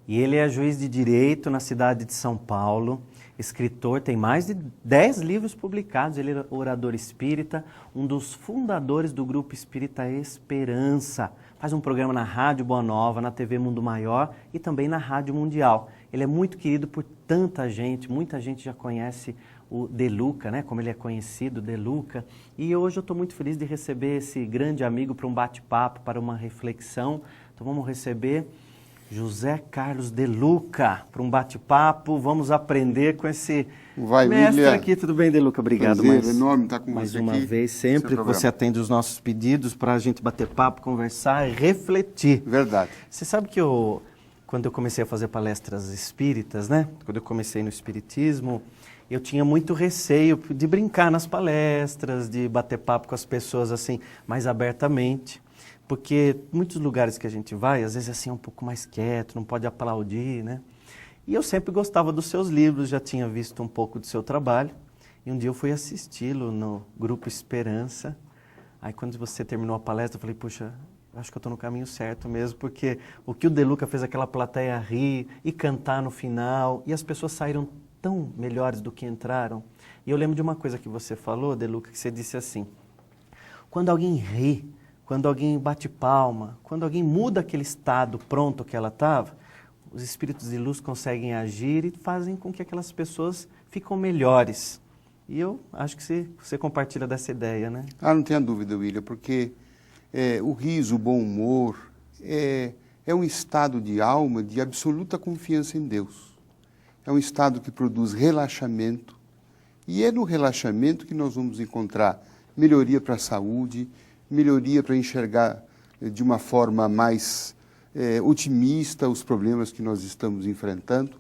E ele é juiz de direito na cidade de São Paulo, escritor, tem mais de 10 livros publicados, ele é orador espírita, um dos fundadores do grupo espírita Esperança. Faz um programa na Rádio Boa Nova, na TV Mundo Maior e também na Rádio Mundial. Ele é muito querido por tanta gente, muita gente já conhece o De Luca, né? Como ele é conhecido, De Luca. E hoje eu estou muito feliz de receber esse grande amigo para um bate-papo, para uma reflexão. Então vamos receber José Carlos De Luca para um bate-papo. Vamos aprender com esse mestre William. aqui. Tudo bem, De Luca? Obrigado Prazer enorme estar com mais você uma aqui. vez, sempre que você atende os nossos pedidos para a gente bater papo, conversar e refletir. Verdade. Você sabe que quando eu comecei a fazer palestras espíritas, né? Quando eu comecei no espiritismo, eu tinha muito receio de brincar nas palestras, de bater papo com as pessoas assim, mais abertamente. Porque muitos lugares que a gente vai, às vezes assim é um pouco mais quieto, não pode aplaudir, né? E eu sempre gostava dos seus livros, já tinha visto um pouco do seu trabalho. E um dia eu fui assisti-lo no Grupo Esperança. Aí quando você terminou a palestra, eu falei, puxa, acho que eu estou no caminho certo mesmo, porque o que o De Luca fez aquela plateia rir e cantar no final, e as pessoas saíram tão melhores do que entraram. E eu lembro de uma coisa que você falou, De Luca, que você disse assim, quando alguém ri, quando alguém bate palma, quando alguém muda aquele estado pronto que ela estava, os espíritos de luz conseguem agir e fazem com que aquelas pessoas ficam melhores. E eu acho que você compartilha dessa ideia, né? Não tenha dúvida, William, porque o riso, o bom humor, é um estado de alma de absoluta confiança em Deus. É um estado que produz relaxamento, e é no relaxamento que nós vamos encontrar melhoria para a saúde, melhoria para enxergar de uma forma mais otimista os problemas que nós estamos enfrentando.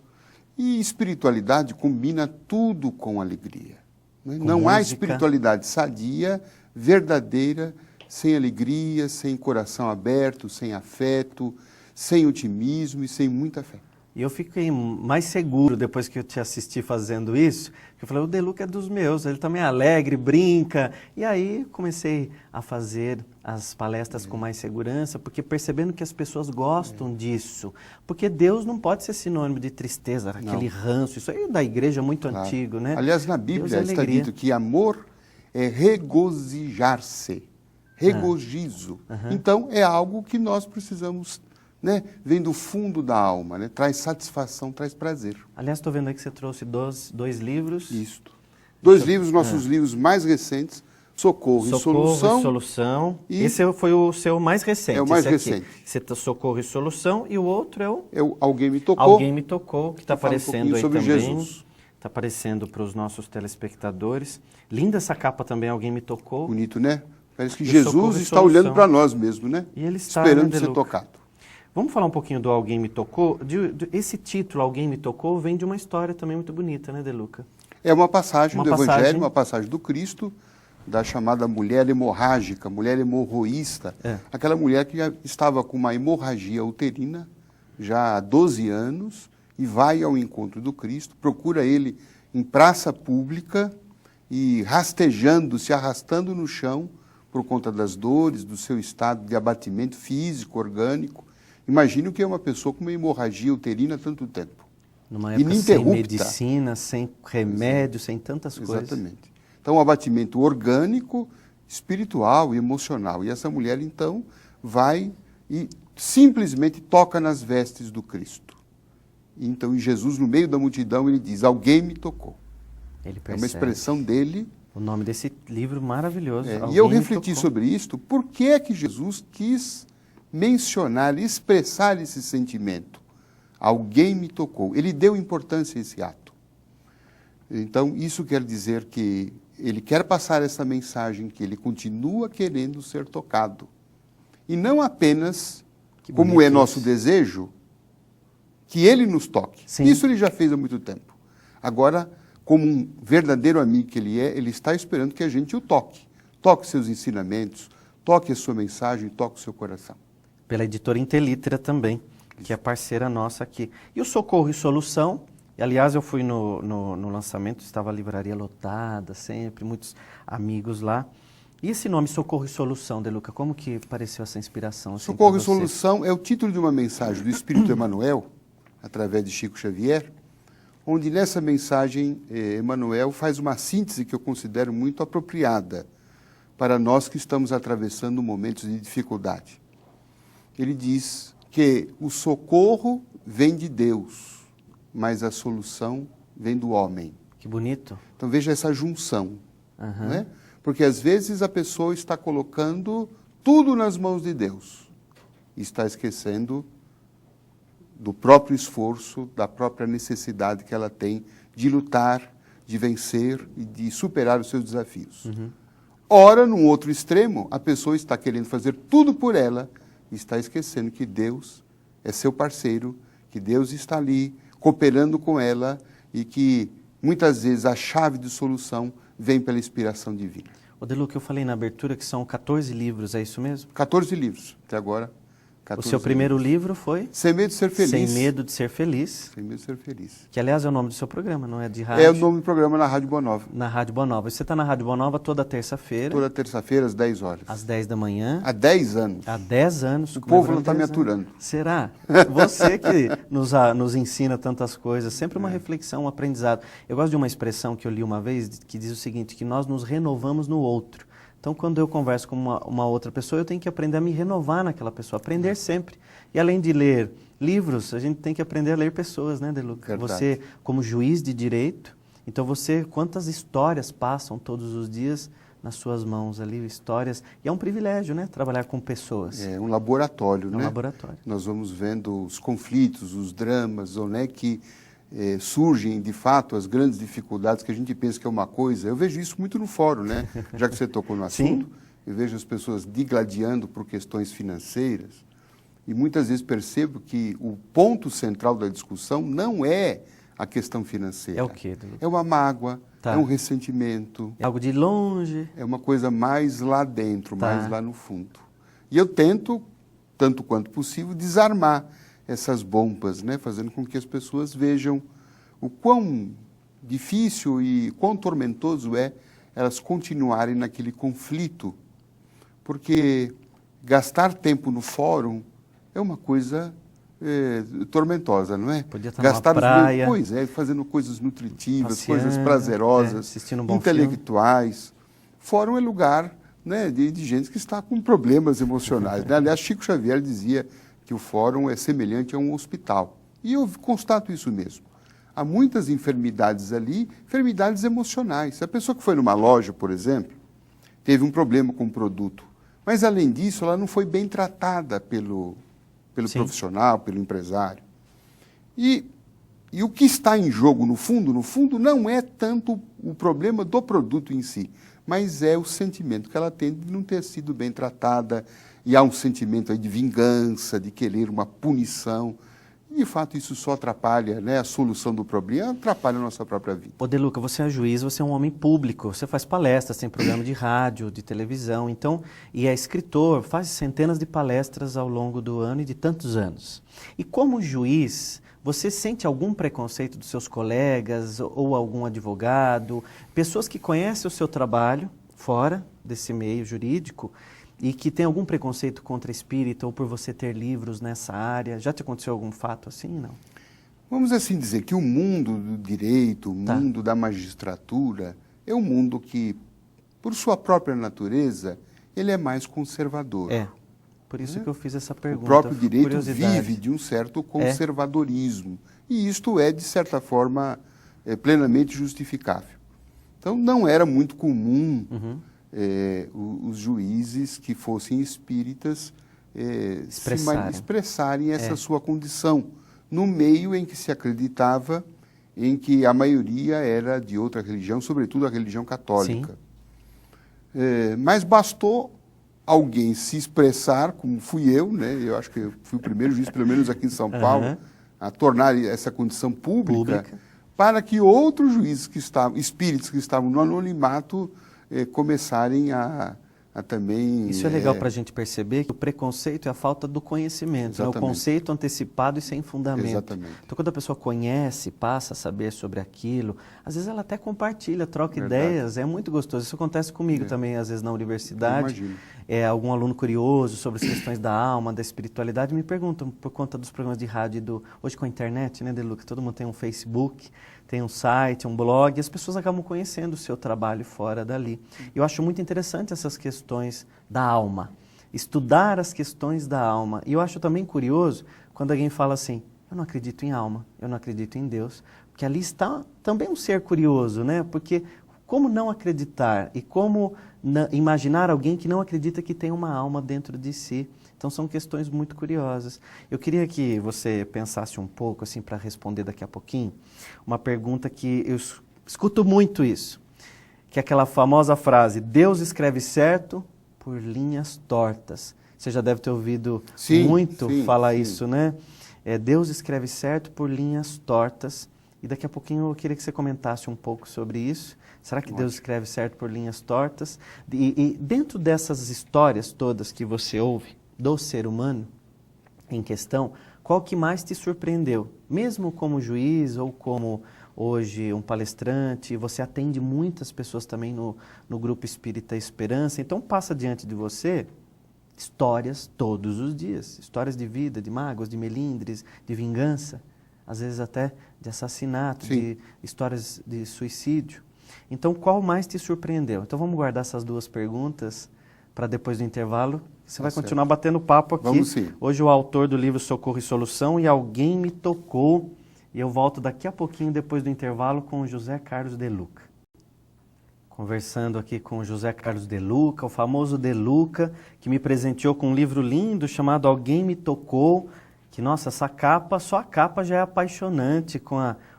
E espiritualidade combina tudo com alegria. Né? Não há espiritualidade sadia, verdadeira, sem alegria, sem coração aberto, sem afeto, sem otimismo e sem muita fé. E eu fiquei mais seguro depois que eu te assisti fazendo isso, que eu falei, o De Luca é dos meus, ele também é alegre, brinca. E aí comecei a fazer as palestras com mais segurança, porque percebendo que as pessoas gostam disso. Porque Deus não pode ser sinônimo de tristeza, aquele ranço, isso aí é da igreja muito antigo, né? Aliás, na Bíblia está dito que amor é regozijar-se, regozijo. Então, é algo que nós precisamos, né? Vem do fundo da alma, né? Traz satisfação, traz prazer. Aliás, estou vendo aí que você trouxe dois livros. Isto. Dois livros, nossos livros mais recentes, Socorro e Solução. E esse foi o seu mais recente. É o mais recente. Você tá Socorro e Solução e o outro é o... Alguém Me Tocou. Alguém Me Tocou, que está aparecendo aí sobre também. Jesus. Está aparecendo para os nossos telespectadores. Linda essa capa também, Alguém Me Tocou. Bonito, né? Parece que E Jesus está olhando para nós mesmo, né? E ele está esperando ser tocado. Vamos falar um pouquinho do Alguém Me Tocou? Esse título, Alguém Me Tocou, vem de uma história também muito bonita, né, De Luca? É uma passagem do Evangelho, uma passagem do Cristo, da chamada mulher hemorrágica, mulher hemorroísta. Aquela mulher que já estava com uma hemorragia uterina, já há 12 anos, e vai ao encontro do Cristo, procura ele em praça pública e rastejando, se arrastando no chão por conta das dores, do seu estado de abatimento físico, orgânico. Imagine o que é uma pessoa com uma hemorragia uterina há tanto tempo. Numa época sem medicina, sem remédio, sem tantas coisas. Exatamente. Então, um abatimento orgânico, espiritual e emocional. E essa mulher, então, vai e simplesmente toca nas vestes do Cristo. E, então, Jesus, no meio da multidão, ele diz, alguém me tocou. Ele percebe. É uma expressão dele. O nome desse livro maravilhoso. E eu refleti sobre isto, por que é que Jesus quis mencionar, expressar esse sentimento? Alguém me tocou. Ele deu importância a esse ato. Então, isso quer dizer que ele quer passar essa mensagem que ele continua querendo ser tocado. E não apenas, como é nosso desejo, que ele nos toque. Sim. Isso ele já fez há muito tempo. Agora, como um verdadeiro amigo que ele é, ele está esperando que a gente o toque. Toque seus ensinamentos, toque a sua mensagem, toque o seu coração. Pela editora Intelitera também, que é parceira nossa aqui. E o Socorro e Solução, e, aliás, eu fui no lançamento, estava a livraria lotada sempre, muitos amigos lá. E esse nome Socorro e Solução, De Luca, como que apareceu essa inspiração? Assim, Socorro e Solução é o título de uma mensagem do Espírito Emmanuel, através de Chico Xavier, onde nessa mensagem Emmanuel faz uma síntese que eu considero muito apropriada para nós que estamos atravessando momentos de dificuldade. Ele diz que o socorro vem de Deus, mas a solução vem do homem. Que bonito. Então veja essa junção, Aham. né? Porque às vezes a pessoa está colocando tudo nas mãos de Deus e está esquecendo do próprio esforço, da própria necessidade que ela tem de lutar, de vencer e de superar os seus desafios. Ora, num outro extremo, a pessoa está querendo fazer tudo por ela e está esquecendo que Deus é seu parceiro, que Deus está ali cooperando com ela e que muitas vezes a chave de solução vem pela inspiração divina. O Deluca, eu falei na abertura que são 14 livros, é isso mesmo? 14 livros, até agora. O 14 seu primeiro livros. livro foi? Sem Medo de Ser Feliz. Sem Medo de Ser Feliz. Sem Medo de Ser Feliz. Que, aliás, é o nome do seu programa, não é de rádio? É o nome do programa na Rádio Boa Nova. Na Rádio Boa Nova. Você está na Rádio Boa Nova toda terça-feira. Toda terça-feira, às 10 horas. Às 10 da manhã. Há 10 anos. Há 10 anos. O povo não está me 10 anos. aturando. Será? Você que nos ensina tantas coisas, sempre uma reflexão, um aprendizado. Eu gosto de uma expressão que eu li uma vez, que diz o seguinte, que nós nos renovamos no outro. Então, quando eu converso com uma outra pessoa, eu tenho que aprender a me renovar naquela pessoa, aprender sempre. E além de ler livros, a gente tem que aprender a ler pessoas, né, Deluca? Verdade. Você, como juiz de direito, então quantas histórias passam todos os dias nas suas mãos ali, histórias. E é um privilégio, né, trabalhar com pessoas. É um laboratório, né? É um laboratório. Nós vamos vendo os conflitos, os dramas, onde é que surgem, de fato, as grandes dificuldades que a gente pensa que é uma coisa. Eu vejo isso muito no fórum, né? Já que você tocou no assunto, Sim. eu vejo as pessoas digladiando por questões financeiras e muitas vezes percebo que o ponto central da discussão não é a questão financeira. É o quê, Deluca? É uma mágoa, Tá. é um ressentimento, É algo de longe. é uma coisa mais lá dentro, Tá. mais lá no fundo. E eu tento, tanto quanto possível, desarmar essas bombas, né? Fazendo com que as pessoas vejam o quão difícil e quão tormentoso é elas continuarem naquele conflito. Porque gastar tempo no fórum é uma coisa tormentosa, não é? Podia estar gastar numa praia. Pois é, fazendo coisas nutritivas, Passeando, coisas prazerosas, assistindo um bom intelectuais. Fórum é lugar, né, de gente que está com problemas emocionais, né? Aliás, Chico Xavier dizia que o fórum é semelhante a um hospital. E eu constato isso mesmo. Há muitas enfermidades ali, enfermidades emocionais. A pessoa que foi numa loja, por exemplo, teve um problema com o produto, mas além disso, ela não foi bem tratada pelo Sim. profissional, pelo empresário. E o que está em jogo, no fundo, não é tanto o problema do produto em si, mas é o sentimento que ela tem de não ter sido bem tratada, e há um sentimento aí de vingança, de querer uma punição. E, de fato, isso só atrapalha, né, a solução do problema, atrapalha a nossa própria vida. Ô, Deluca, você é juiz, você é um homem público, você faz palestras, tem programa de rádio, de televisão, então, e é escritor, faz centenas de palestras ao longo do ano e de tantos anos. E como juiz, você sente algum preconceito dos seus colegas ou algum advogado, pessoas que conhecem o seu trabalho fora desse meio jurídico e que tem algum preconceito contra espírita ou por você ter livros nessa área? Já te aconteceu algum fato assim, não? Vamos assim dizer que o mundo do direito, o Tá. mundo da magistratura, é um mundo que, por sua própria natureza, ele é mais conservador. É, por isso que eu fiz essa pergunta. O próprio direito Curiosidade. vive de um certo conservadorismo. E isto é, de certa forma, plenamente justificável. Então, não era muito comum os juízes que fossem espíritas expressarem essa sua condição, no meio em que se acreditava em que a maioria era de outra religião, sobretudo a religião católica. Mas bastou alguém se expressar, como fui eu, né? Eu acho que eu fui o primeiro juiz, pelo menos aqui em São Paulo, a tornar essa condição pública, para que outros juízes espíritos que estavam no anonimato, começarem a também... Isso é legal para a gente perceber que o preconceito é a falta do conhecimento, né? O conceito antecipado e sem fundamento. Exatamente. Então, quando a pessoa conhece, passa a saber sobre aquilo, às vezes ela até compartilha, troca ideias, é muito gostoso. Isso acontece comigo também, às vezes, na universidade. Eu imagino. algum aluno curioso sobre as questões da alma, da espiritualidade, me perguntam por conta dos programas de rádio hoje com a internet, né, De Luca? Todo mundo tem um Facebook, tem um site, um blog, e as pessoas acabam conhecendo o seu trabalho fora dali. Eu acho muito interessante essas questões da alma, estudar as questões da alma. E eu acho também curioso quando alguém fala assim, eu não acredito em alma, eu não acredito em Deus, porque ali está também um ser curioso, né? Porque como não acreditar e como imaginar alguém que não acredita que tem uma alma dentro de si? Então são questões muito curiosas. Eu queria que você pensasse um pouco, assim, para responder daqui a pouquinho, uma pergunta que eu escuto muito isso, que é aquela famosa frase, Deus escreve certo por linhas tortas. Você já deve ter ouvido muito falar isso, né? Deus escreve certo por linhas tortas. E daqui a pouquinho eu queria que você comentasse um pouco sobre isso. Será que Deus escreve certo por linhas tortas? E dentro dessas histórias todas que você ouve do ser humano em questão, qual que mais te surpreendeu? Mesmo como juiz ou como hoje um palestrante, você atende muitas pessoas também no Grupo Espírita Esperança, então passa diante de você histórias todos os dias, histórias de vida, de mágoas, de melindres, de vingança, às vezes até de assassinato, de histórias de suicídio. Então, qual mais te surpreendeu? Então, vamos guardar essas duas perguntas para depois do intervalo. Você vai continuar batendo papo aqui. Vamos sim. Hoje o autor do livro Socorro e Solução e Alguém Me Tocou. E eu volto daqui a pouquinho, depois do intervalo, com o José Carlos De Luca. Conversando aqui com o José Carlos De Luca, o famoso De Luca, que me presenteou com um livro lindo chamado Alguém Me Tocou. Que, nossa, essa capa, só a capa já é apaixonante com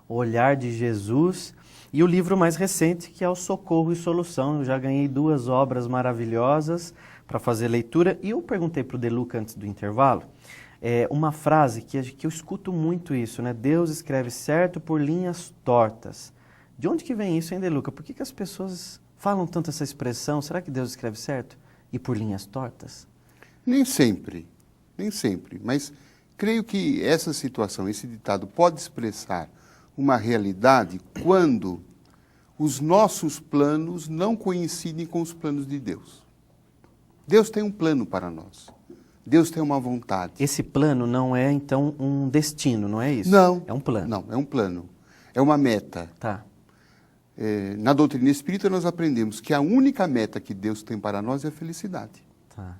o olhar de Jesus. E o livro mais recente, que é o Socorro e Solução. Eu já ganhei 2 obras maravilhosas para fazer leitura. E eu perguntei para o De Luca antes do intervalo, uma frase que eu escuto muito isso, né? Deus escreve certo por linhas tortas. De onde que vem isso, hein, De Luca? Por que as pessoas falam tanto essa expressão? Será que Deus escreve certo e por linhas tortas? Nem sempre, mas creio que essa situação, esse ditado pode expressar uma realidade quando os nossos planos não coincidem com os planos de Deus. Deus tem um plano para nós. Deus tem uma vontade. Esse plano não é, então, um destino, não é isso? Não. É um plano. Não, é um plano. É uma meta. Tá. Na doutrina espírita nós aprendemos que a única meta que Deus tem para nós é a felicidade. Tá.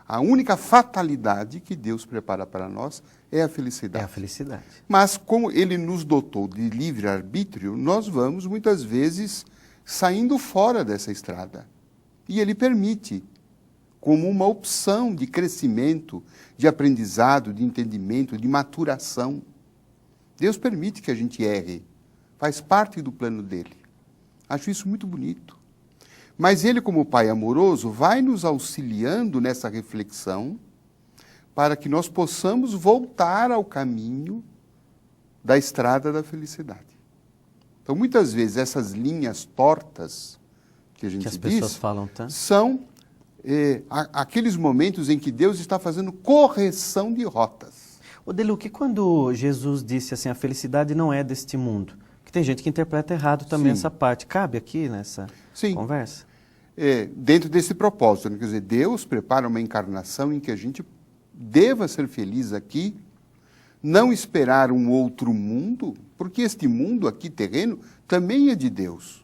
A única fatalidade que Deus prepara para nós é a felicidade. É a felicidade. Mas como Ele nos dotou de livre-arbítrio, nós vamos muitas vezes saindo fora dessa estrada. E Ele permite, como uma opção de crescimento, de aprendizado, de entendimento, de maturação. Deus permite que a gente erre. Faz parte do plano dele. Acho isso muito bonito. Mas ele, como Pai amoroso, vai nos auxiliando nessa reflexão para que nós possamos voltar ao caminho da estrada da felicidade. Então, muitas vezes, essas linhas tortas que a gente as pessoas falam tanto, são aqueles momentos em que Deus está fazendo correção de rotas. Ô De Luca, e quando Jesus disse assim, a felicidade não é deste mundo? Porque tem gente que interpreta errado também essa parte. Cabe aqui nessa conversa? Dentro desse propósito, né? Quer dizer, Deus prepara uma encarnação em que a gente deva ser feliz aqui, não esperar um outro mundo, porque este mundo aqui terreno também é de Deus.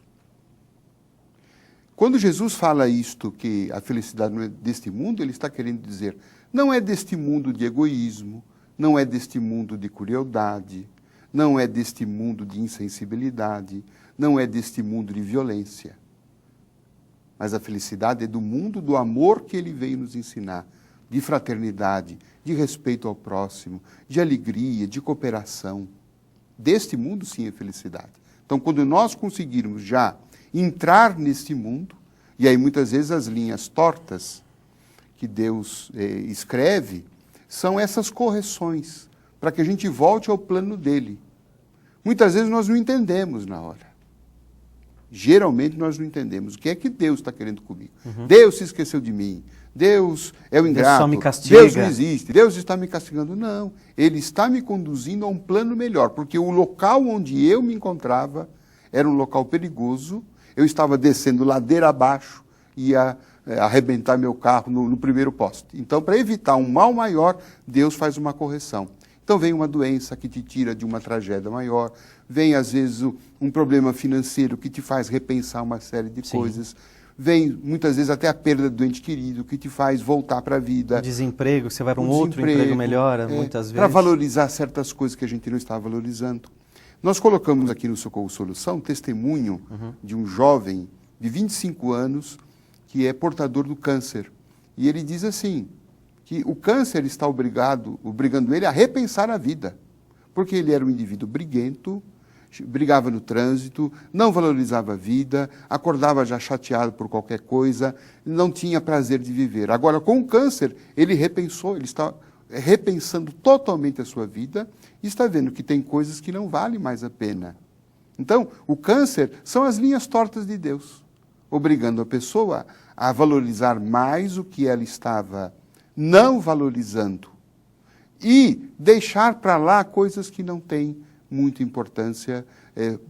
Quando Jesus fala isto, que a felicidade não é deste mundo, ele está querendo dizer, não é deste mundo de egoísmo, não é deste mundo de crueldade, não é deste mundo de insensibilidade, não é deste mundo de violência. Mas a felicidade é do mundo do amor que ele veio nos ensinar, de fraternidade, de respeito ao próximo, de alegria, de cooperação. Deste mundo, sim, é felicidade. Então, quando nós conseguirmos já entrar neste mundo, e aí muitas vezes as linhas tortas que Deus escreve, são essas correções, para que a gente volte ao plano dele. Muitas vezes nós não entendemos na hora. Geralmente nós não entendemos o que é que Deus está querendo comigo. Deus se esqueceu de mim. Deus é o ingrato. Deus só me castiga. Deus não existe. Deus está me castigando. Não. Ele está me conduzindo a um plano melhor, porque o local onde eu me encontrava era um local perigoso. Eu estava descendo ladeira abaixo, ia arrebentar meu carro no primeiro poste. Então, para evitar um mal maior, Deus faz uma correção. Então, vem uma doença que te tira de uma tragédia maior, vem, às vezes, um problema financeiro que te faz repensar uma série de coisas, vem, muitas vezes, até a perda do ente querido, que te faz voltar para a vida. O desemprego, você vai para um outro emprego melhor, muitas vezes. Para valorizar certas coisas que a gente não estava valorizando. Nós colocamos aqui no Socorro Solução testemunho de um jovem de 25 anos que é portador do câncer. E ele diz assim, que o câncer está obrigando ele a repensar a vida. Porque ele era um indivíduo briguento, brigava no trânsito, não valorizava a vida, acordava já chateado por qualquer coisa, não tinha prazer de viver. Agora, com o câncer, ele repensou, ele está repensando totalmente a sua vida e está vendo que tem coisas que não valem mais a pena. Então, o câncer são as linhas tortas de Deus, obrigando a pessoa a valorizar mais o que ela estava não valorizando e deixar para lá coisas que não têm muita importância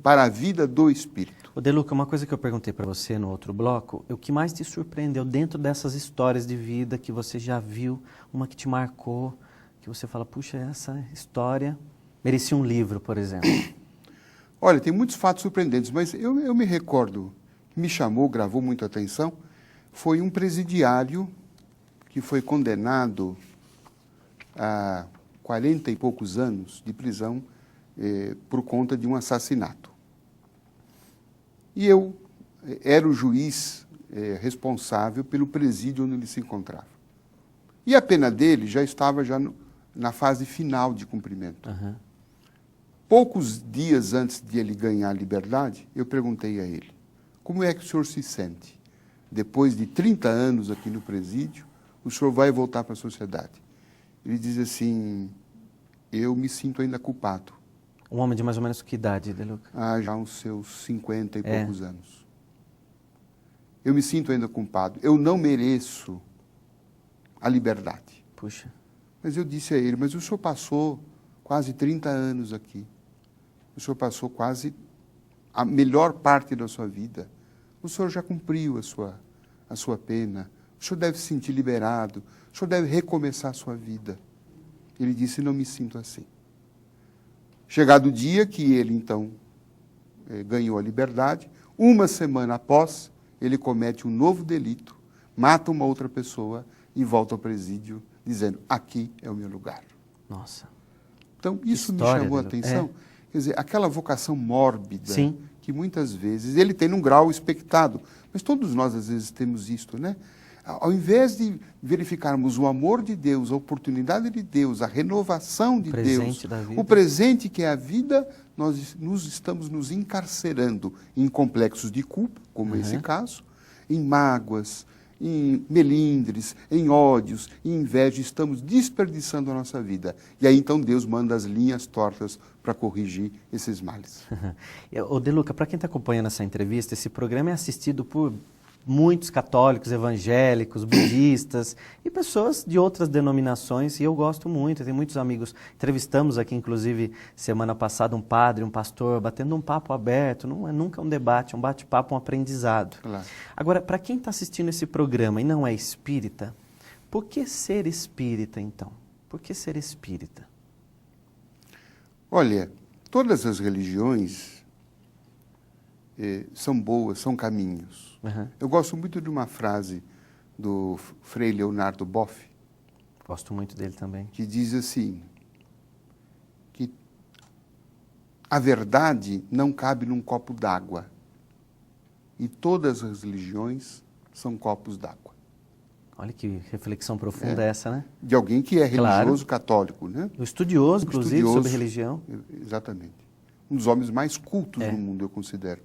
para a vida do espírito. Ô De Luca, uma coisa que eu perguntei para você no outro bloco, o que mais te surpreendeu dentro dessas histórias de vida que você já viu, uma que te marcou, que você fala, puxa, essa história merecia um livro, por exemplo? Olha, tem muitos fatos surpreendentes, mas eu me recordo, que me chamou, gravou muita atenção, foi um presidiário que foi condenado a 40 e poucos anos de prisão por conta de um assassinato. E eu era o juiz responsável pelo presídio onde ele se encontrava. E a pena dele já estava na fase final de cumprimento. Uhum. Poucos dias antes de ele ganhar a liberdade, eu perguntei a ele, como é que o senhor se sente? Depois de 30 anos aqui no presídio, o senhor vai voltar para a sociedade. Ele diz assim, eu me sinto ainda culpado. Um homem de mais ou menos que idade, De Luca? Já uns seus 50 e poucos anos. Eu me sinto ainda culpado. Eu não mereço a liberdade. Puxa. Mas eu disse a ele, mas o senhor passou quase 30 anos aqui. O senhor passou quase a melhor parte da sua vida. O senhor já cumpriu a sua pena. O senhor deve se sentir liberado. O senhor deve recomeçar a sua vida. Ele disse, não me sinto assim. Chegado o dia que ele, então, ganhou a liberdade, uma semana após, ele comete um novo delito, mata uma outra pessoa e volta ao presídio, dizendo, aqui é o meu lugar. Nossa. Então, isso História, me chamou a atenção. Quer dizer, aquela vocação mórbida, sim, que muitas vezes ele tem num grau expectado, mas todos nós, às vezes, temos isto, né? Ao invés de verificarmos o amor de Deus, a oportunidade de Deus, a renovação de Deus, o presente que é a vida, nós estamos nos encarcerando em complexos de culpa, como esse caso, em mágoas, em melindres, em ódios, em inveja, estamos desperdiçando a nossa vida. E aí então Deus manda as linhas tortas para corrigir esses males. Ô De Luca, para quem está acompanhando essa entrevista, esse programa é assistido por muitos católicos, evangélicos, budistas e pessoas de outras denominações, e eu gosto muito, tenho muitos amigos. Entrevistamos aqui, inclusive, semana passada, um padre, um pastor, batendo um papo aberto, não é nunca um debate, é um bate-papo, um aprendizado. Claro. Agora, para quem está assistindo esse programa e não é espírita, por que ser espírita, então? Por que ser espírita? Olha, todas as religiões são boas, são caminhos. Eu gosto muito de uma frase do Frei Leonardo Boff. Gosto muito dele também. Que diz assim, que a verdade não cabe num copo d'água. E todas as religiões são copos d'água. Olha que reflexão profunda essa, né? De alguém que é religioso, católico, né? O estudioso, inclusive, sobre religião. Exatamente. Um dos homens mais cultos do mundo, eu considero.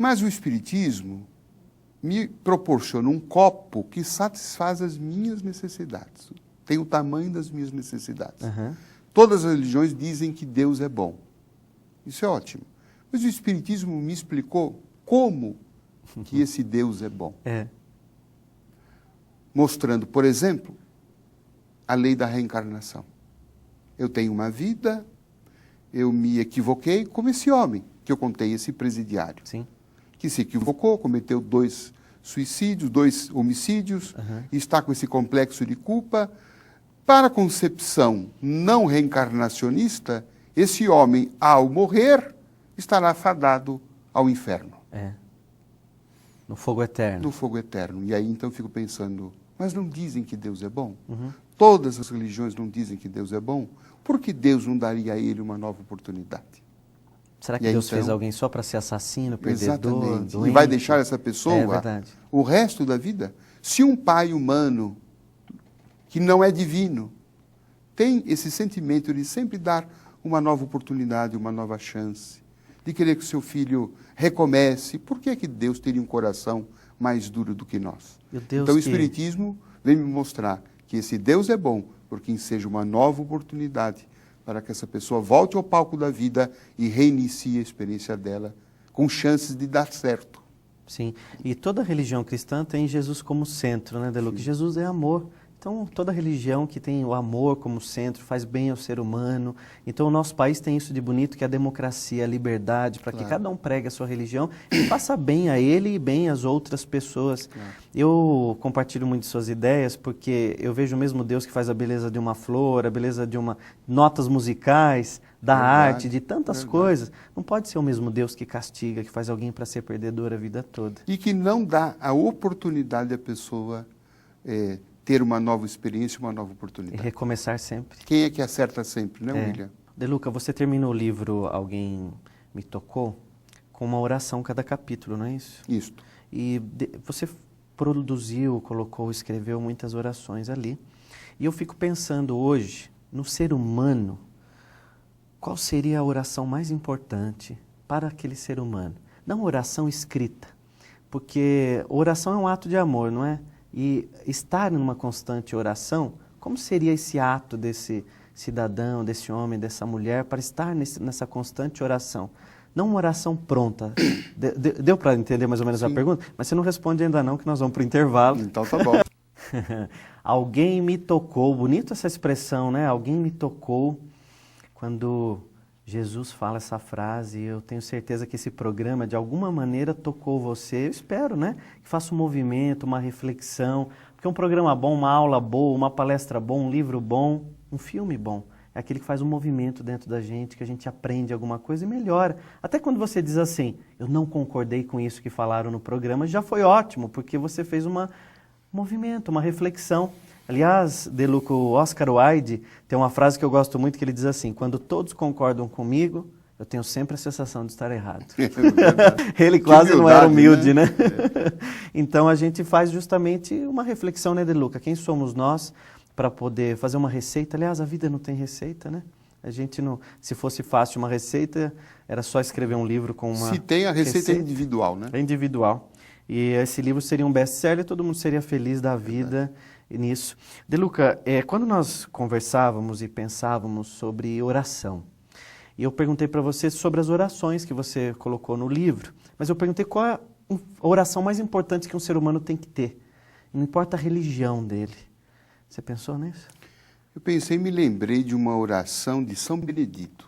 Mas o Espiritismo me proporciona um copo que satisfaz as minhas necessidades. Tem o tamanho das minhas necessidades. Todas as religiões dizem que Deus é bom. Isso é ótimo. Mas o Espiritismo me explicou como que esse Deus é bom. Mostrando, por exemplo, a lei da reencarnação. Eu tenho uma vida, eu me equivoquei, como esse homem que eu contei, esse presidiário. Sim. Que se equivocou, cometeu 2 suicídios, 2 homicídios, está com esse complexo de culpa. Para a concepção não reencarnacionista, esse homem, ao morrer, estará fadado ao inferno. No fogo eterno. No fogo eterno. E aí então eu fico pensando, mas não dizem que Deus é bom? Todas as religiões não dizem que Deus é bom? Por que Deus não daria a ele uma nova oportunidade? Será que Deus fez alguém só para ser assassino, perdedor, exatamente. doente? E vai deixar essa pessoa verdade. o resto da vida? Se um pai humano, que não é divino, tem esse sentimento de sempre dar uma nova oportunidade, uma nova chance, de querer que o seu filho recomece, por que Deus teria um coração mais duro do que nós? Então o Espiritismo vem me mostrar que esse Deus é bom, porque enseja uma nova oportunidade para que essa pessoa volte ao palco da vida e reinicie a experiência dela com chances de dar certo. Sim, e toda religião cristã tem Jesus como centro, né, Deluca? Jesus é amor. Então, toda religião que tem o amor como centro faz bem ao ser humano. Então, o nosso país tem isso de bonito, que é a democracia, a liberdade, para que cada um pregue a sua religião e faça bem a ele e bem às outras pessoas. Eu compartilho muito de suas ideias, porque eu vejo o mesmo Deus que faz a beleza de uma flor, a beleza de notas musicais, da arte, de tantas coisas. Não pode ser o mesmo Deus que castiga, que faz alguém para ser perdedor a vida toda. E que não dá a oportunidade à pessoa ter uma nova experiência, uma nova oportunidade. E recomeçar sempre. Quem é que acerta sempre, né, William? Deluca, você terminou o livro Alguém Me Tocou com uma oração cada capítulo, não é isso? Isso. E você produziu, colocou, escreveu muitas orações ali. E eu fico pensando hoje, no ser humano, qual seria a oração mais importante para aquele ser humano? Não oração escrita, porque oração é um ato de amor, não é? E estar numa constante oração, como seria esse ato desse cidadão, desse homem, dessa mulher, para estar nessa constante oração? Não uma oração pronta. Deu para entender mais ou menos a pergunta? Mas você não responde ainda não, que nós vamos para o intervalo. Então tá bom. Alguém me tocou. Bonito essa expressão, né? Alguém me tocou. Quando Jesus fala essa frase, eu tenho certeza que esse programa, de alguma maneira, tocou você. Eu espero, né? Que faça um movimento, uma reflexão. Porque um programa bom, uma aula boa, uma palestra boa, um livro bom, um filme bom, é aquele que faz um movimento dentro da gente, que a gente aprende alguma coisa e melhora. Até quando você diz assim, eu não concordei com isso que falaram no programa, já foi ótimo, porque você fez um movimento, uma reflexão. Aliás, Deluca, o Oscar Wilde tem uma frase que eu gosto muito, que ele diz assim, quando todos concordam comigo, eu tenho sempre a sensação de estar errado. Ele quase não era humilde, né? Então a gente faz justamente uma reflexão, né, Deluca? Quem somos nós para poder fazer uma receita? Aliás, a vida não tem receita, né? A gente não, se fosse fácil uma receita, era só escrever um livro com uma Se tem, a receita é individual, né? É individual. E esse livro seria um best-seller, todo mundo seria feliz da vida nisso. Deluca, quando nós conversávamos e pensávamos sobre oração, e eu perguntei para você sobre as orações que você colocou no livro, mas eu perguntei qual é a oração mais importante que um ser humano tem que ter. Não importa a religião dele. Você pensou nisso? Eu pensei e me lembrei de uma oração de São Benedito.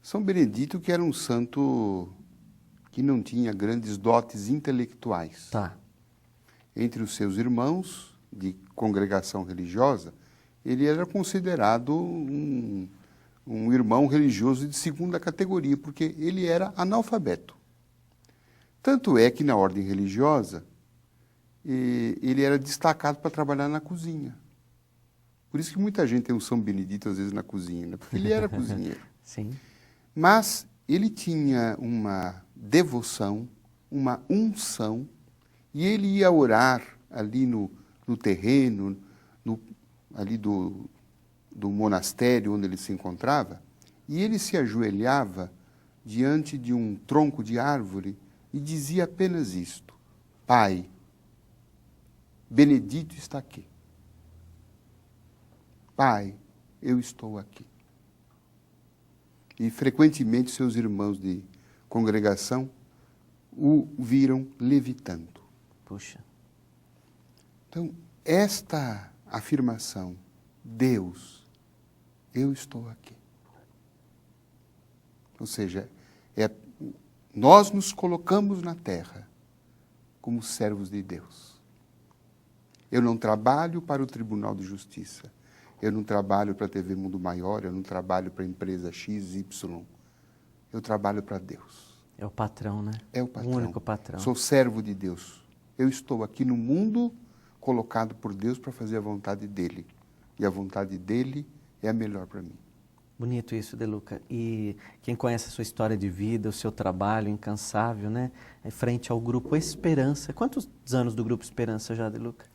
São Benedito, que era um santo que não tinha grandes dotes intelectuais. Entre os seus irmãos de congregação religiosa, ele era considerado um irmão religioso de segunda categoria, porque ele era analfabeto. Tanto é que na ordem religiosa, ele era destacado para trabalhar na cozinha. Por isso que muita gente tem um São Benedito, às vezes, na cozinha, né? Porque ele era cozinheiro. Sim. Mas ele tinha uma devoção, uma unção, e ele ia orar ali no terreno, ali do monastério onde ele se encontrava, e ele se ajoelhava diante de um tronco de árvore e dizia apenas isto: Pai, Benedito está aqui. Pai, eu estou aqui. E frequentemente seus irmãos de congregação o viram levitando. Puxa. Então, esta afirmação, Deus, eu estou aqui. Ou seja, nós nos colocamos na terra como servos de Deus. Eu não trabalho para o Tribunal de Justiça. Eu não trabalho para a TV Mundo Maior, eu não trabalho para a empresa XY. Eu trabalho para Deus. É o patrão, né? É o patrão. O único patrão. Sou servo de Deus. Eu estou aqui no mundo colocado por Deus para fazer a vontade dEle. E a vontade dEle é a melhor para mim. Bonito isso, De Luca. E quem conhece a sua história de vida, o seu trabalho incansável, né? É frente ao Grupo Esperança. Quantos anos do Grupo Esperança já, De Luca?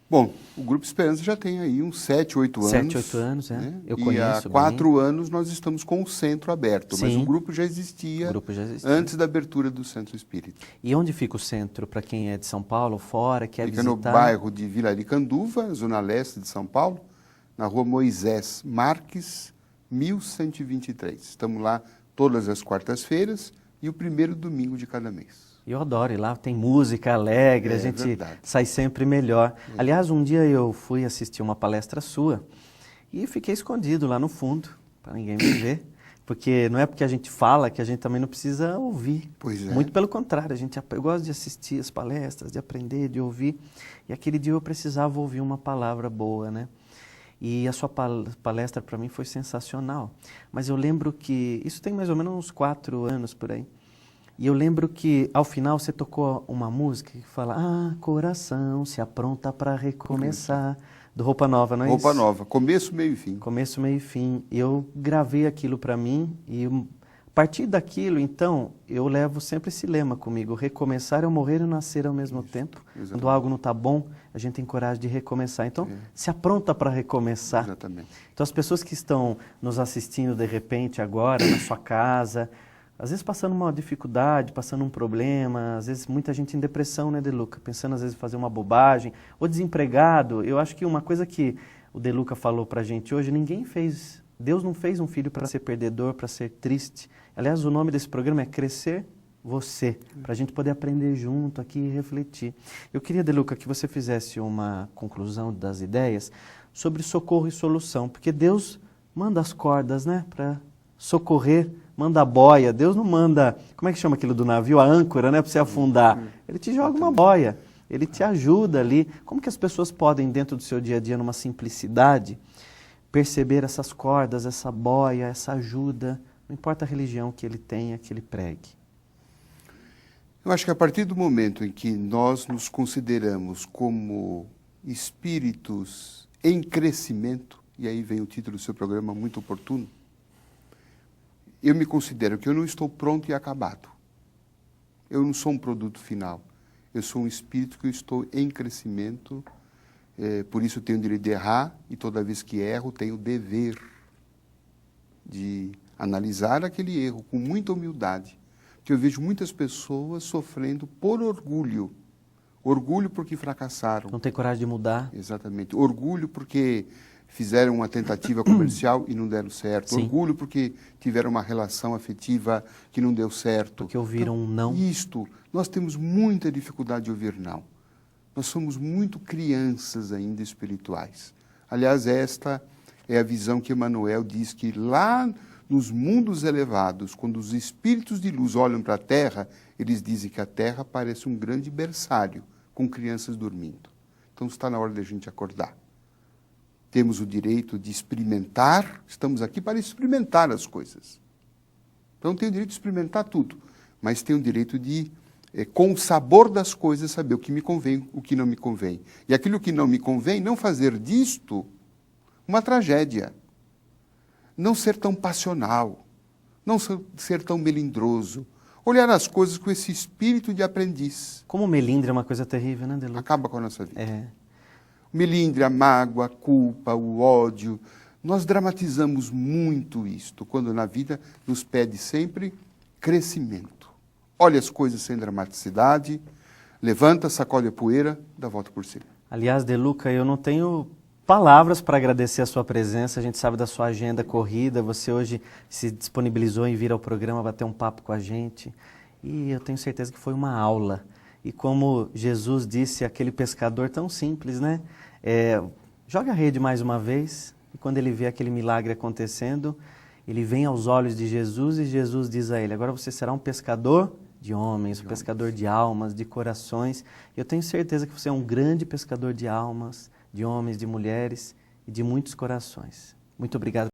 Bom, o Grupo Esperança já tem aí uns 7, 8 anos. 7, 8 anos, é. Né? Eu e conheço há 4 anos nós estamos com o centro aberto, mas Sim. o grupo já existia, antes da abertura do Centro Espírita. E onde fica o centro, para quem é de São Paulo, fora, quer Fica visitar? no bairro de Vila Aricanduva, zona leste de São Paulo, na rua Moisés Marques, 1123. Estamos lá todas as quartas-feiras e o primeiro domingo de cada mês. Eu adoro ir lá, tem música alegre, a gente verdade. sai sempre melhor. Aliás, um dia eu fui assistir uma palestra sua e fiquei escondido lá no fundo, para ninguém me ver. Porque não é porque a gente fala que a gente também não precisa ouvir. Pois é. Muito pelo contrário, eu gosto de assistir as palestras, de aprender, de ouvir. E aquele dia eu precisava ouvir uma palavra boa, né? E a sua palestra para mim foi sensacional. Mas eu lembro que, isso tem mais ou menos uns 4 anos por aí. E eu lembro que ao final você tocou uma música que fala: ah, coração, se apronta para recomeçar. Do Roupa Nova, não é Roupa isso? Nova, começo, meio e fim. Começo, meio e fim. Eu gravei aquilo para mim e a partir daquilo, então, eu levo sempre esse lema comigo: recomeçar é o morrer e o nascer ao mesmo tempo. Exatamente. Quando algo não está bom, a gente tem coragem de recomeçar. Então, se apronta para recomeçar. Exatamente. Então, as pessoas que estão nos assistindo de repente agora, na sua casa, às vezes passando uma dificuldade, passando um problema, às vezes muita gente em depressão, né, De Luca? Pensando às vezes em fazer uma bobagem, ou desempregado. Eu acho que uma coisa que o De Luca falou pra gente hoje, Deus não fez um filho para ser perdedor, para ser triste. Aliás, o nome desse programa é Crescer Você, para a gente poder aprender junto aqui e refletir. Eu queria, De Luca, que você fizesse uma conclusão das ideias sobre socorro e solução, porque Deus manda as cordas, né, para socorrer, manda a boia. Deus não manda, como é que chama aquilo do navio? A âncora, né, para você afundar. Ele te joga uma boia, ele te ajuda ali. Como que as pessoas podem, dentro do seu dia a dia, numa simplicidade, perceber essas cordas, essa boia, essa ajuda, não importa a religião que ele tenha, que ele pregue? Eu acho que a partir do momento em que nós nos consideramos como espíritos em crescimento, e aí vem o título do seu programa muito oportuno, eu me considero que eu não estou pronto e acabado. Eu não sou um produto final. Eu sou um espírito que eu estou em crescimento, por isso eu tenho o direito de errar, e toda vez que erro, tenho o dever de analisar aquele erro com muita humildade. Porque eu vejo muitas pessoas sofrendo por orgulho. Orgulho porque fracassaram. Não tem coragem de mudar. Exatamente. Orgulho porque fizeram uma tentativa comercial e não deram certo. Sim. Orgulho porque tiveram uma relação afetiva que não deu certo. Porque ouviram um não. Nós temos muita dificuldade de ouvir não. Nós somos muito crianças ainda espirituais. Aliás, esta é a visão que Emmanuel diz que lá nos mundos elevados, quando os espíritos de luz olham para a Terra, eles dizem que a Terra parece um grande berçário com crianças dormindo. Então está na hora de a gente acordar. Temos o direito de experimentar, estamos aqui para experimentar as coisas. Então tenho o direito de experimentar tudo, mas tenho o direito de, com o sabor das coisas, saber o que me convém, o que não me convém. E aquilo que não me convém, não fazer disto uma tragédia. Não ser tão passional, não ser tão melindroso. Olhar as coisas com esse espírito de aprendiz. Como melindre é uma coisa terrível, né, De Luca? Acaba com a nossa vida. É. O melindre, a mágoa, a culpa, o ódio. Nós dramatizamos muito isto, quando na vida nos pede sempre crescimento. Olha as coisas sem dramaticidade, levanta, sacode a poeira, dá a volta por cima. Aliás, De Luca, eu não tenho palavras para agradecer a sua presença. A gente sabe da sua agenda corrida. Você hoje se disponibilizou em vir ao programa bater um papo com a gente. E eu tenho certeza que foi uma aula. E como Jesus disse àquele pescador tão simples, né? Joga a rede mais uma vez. E quando ele vê aquele milagre acontecendo, ele vem aos olhos de Jesus e Jesus diz a ele: agora você será um pescador de homens, pescador de almas, de corações. Eu tenho certeza que você é um grande pescador de almas, de homens, de mulheres e de muitos corações. Muito obrigado.